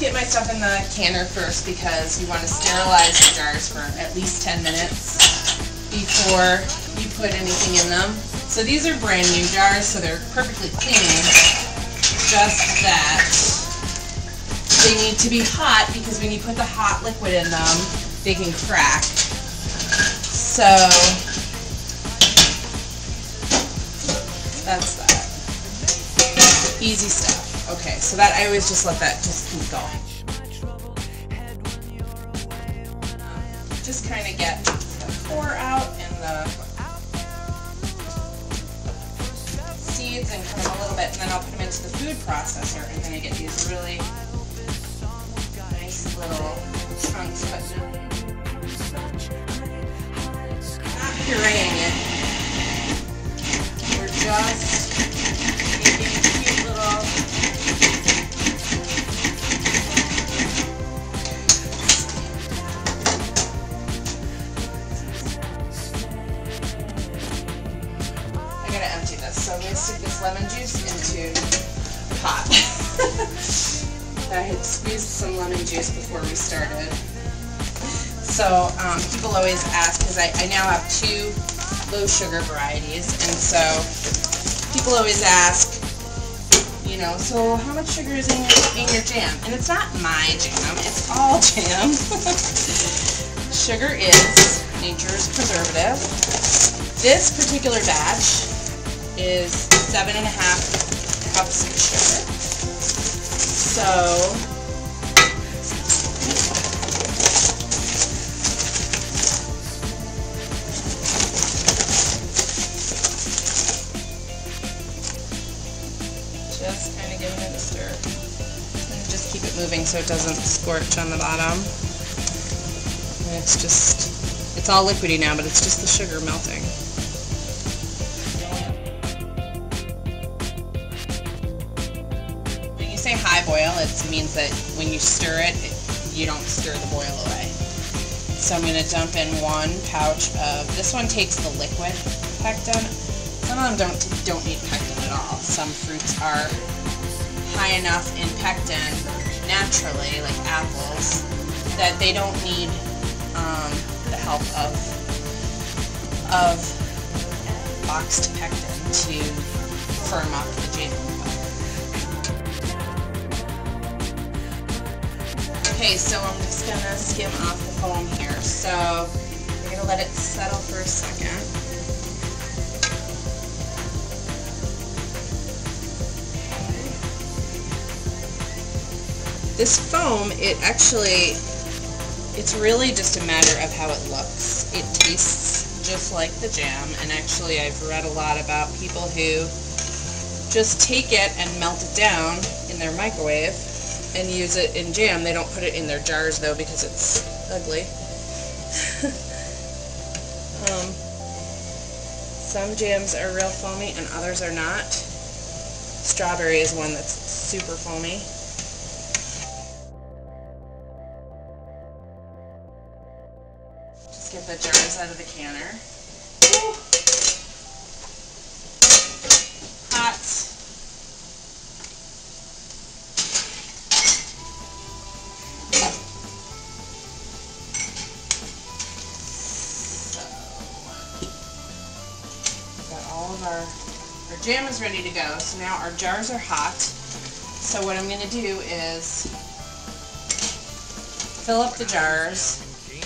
get my stuff in the canner first because you want to sterilize the jars for at least 10 minutes before you put anything in them. So these are brand new jars, so they're perfectly clean. Just that they need to be hot because when you put the hot liquid in them, they can crack. So that's that. Easy stuff. Okay, so that I always just let that just keep going. Just kind of get the core out and the seeds and cut them a little bit, and then I'll put them into the food processor, and then I get these really nice little chunks. But not pureeing it. We're just making cute little So I'm going to stick this lemon juice into the pot. I had squeezed some lemon juice before we started. So people always ask, because I now have 2 low sugar varieties, and so people always ask, you know, so how much sugar is in your jam? And it's not my jam, it's all jam. Sugar is nature's preservative. This particular batch is 7.5 cups of sugar. So just kind of giving it a stir. And just keep it moving so it doesn't scorch on the bottom. And it's all liquidy now, but it's just the sugar melting. Say high boil, it means that when you stir it, you don't stir the boil away. So I'm going to dump in 1 pouch of, this one takes the liquid pectin. Some of them don't need pectin at all. Some fruits are high enough in pectin naturally, like apples, that they don't need the help of boxed pectin to firm up the jam. Okay, so I'm just going to skim off the foam here. So we're going to let it settle for a second. This foam, it's really just a matter of how it looks. It tastes just like the jam, and actually I've read a lot about people who just take it and melt it down in their microwave and use it in jam. They don't put it in their jars though because it's ugly. Some jams are real foamy and others are not. Strawberry is one that's super foamy. Just get the jars out of the canner. Woo. Hot. Our jam is ready to go, so now our jars are hot. So what I'm going to do is fill up the jars.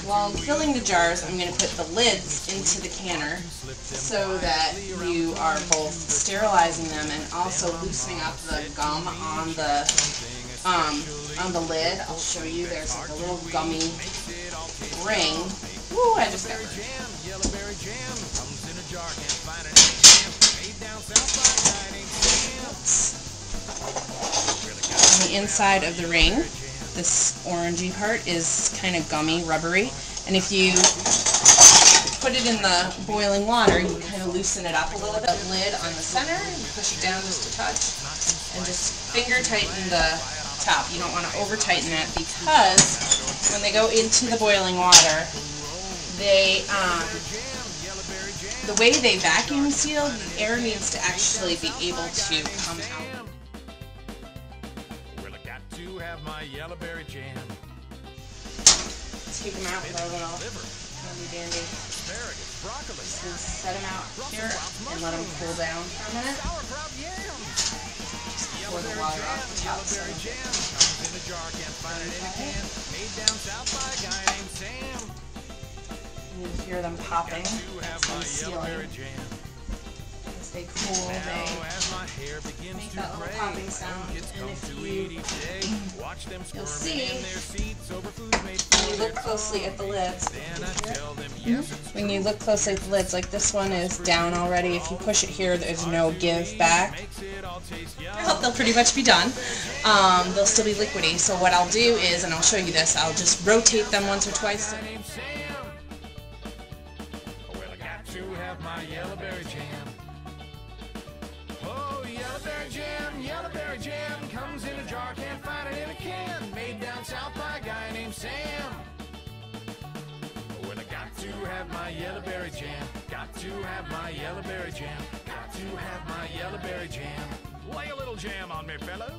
While I'm filling the jars, I'm going to put the lids into the canner so that you are both sterilizing them and also loosening up the gum on the lid. I'll show you. There's like a little gummy ring. Woo! I just got burned. On the inside of the ring, this orangey part is kind of gummy, rubbery, and if you put it in the boiling water, you kind of loosen it up a little bit. Lid on the center, and push it down just a touch, and just finger tighten the top. You don't want to over tighten that because when they go into the boiling water, the way they vacuum seal, the air needs to actually be able to come out. yellowberry jam. Take them out with our little handy dandy. Asparagus, broccoli. Just set them out here and let them cool down for a minute. Sauerkraut yam. Just pour the water off the top. Yellowberry jam comes in a jar, can't find it in a can. Made down south by a guy named Sam. You hear them popping. To have That's my them sealing. yellowberry jam. As they cool, Now, they as my hair begins make to that little gray, popping sound. kids And come if to you eat each day. Watch them you'll squirming see, in their seats over food made when for you their look closely at the lids, Then I tell them yes, it's when you look closely at the lids, like this one is down already. If you push it here, there's no give back. makes it all taste yum. Well, they'll pretty much be done. They'll still be liquidy. So what I'll do is, and I'll show you this, I'll just rotate them once or twice. Named Sam. Well, I got to have my yellowberry jam. Oh, yellowberry jam comes in a jar, can't find it in a can. Made down south by a guy named Sam. Well, I got to have my yellowberry jam. Got to have my yellowberry jam. Got to have my yellowberry jam. Lay a little jam on me, fellas.